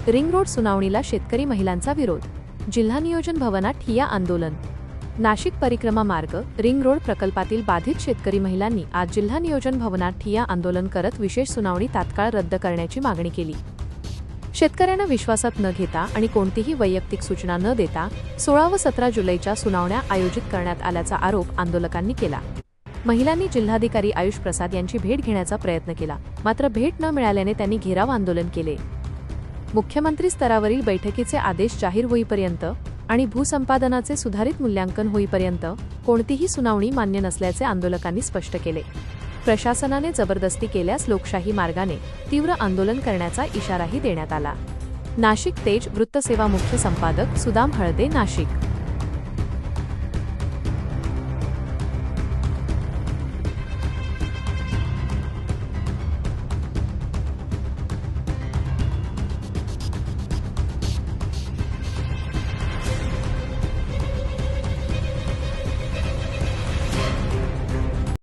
Ring road सुनावणीला शेतकरी महिलांचा विरोध, जिल्हा नियोजन भवनात ठिय्या आंदोलन। नाशिक परिक्रमा मार्ग रिंग रोड प्रकल्पातील बाधित शेतकरी महिलांनी आज जिल्हा नियोजन भवनात ठिय्या आंदोलन करत विशेष सुनावणी तात्काळ रद्द करण्याची मागणी केली। शेतकऱ्यांना विश्वासात न घेता आणि कोणतीही वैयक्तिक सूचना न देता 16 व 17 जुलैच्या सुनावण्या आयोजित करण्यात आल्याचा आरोप आंदोलकांनी केला। महिलांनी जिल्हाधिकारी आयुष प्रसाद यांची भेट घेण्याचा प्रयत्न केला, मात्र भेट न मिळाल्याने त्यांनी घेराव आंदोलन केले। मुख्यमंत्री स्तरावरील बैठकीचे आदेश जाहीर होईपर्यंत आणि भूसंपादनाचे सुधारित मूल्यांकन होईपर्यंत कोणतीही सुनावणी मान्य नसल्याचे आंदोलकांनी स्पष्ट केले। प्रशासनाने जबरदस्ती केल्यास लोकशाही मार्गाने तीव्र आंदोलन करण्याचा इशाराही देण्यात आला। नाशिक तेज वृत्तसेवा मुख्य संपादक सुदाम हळदे, नाशिक।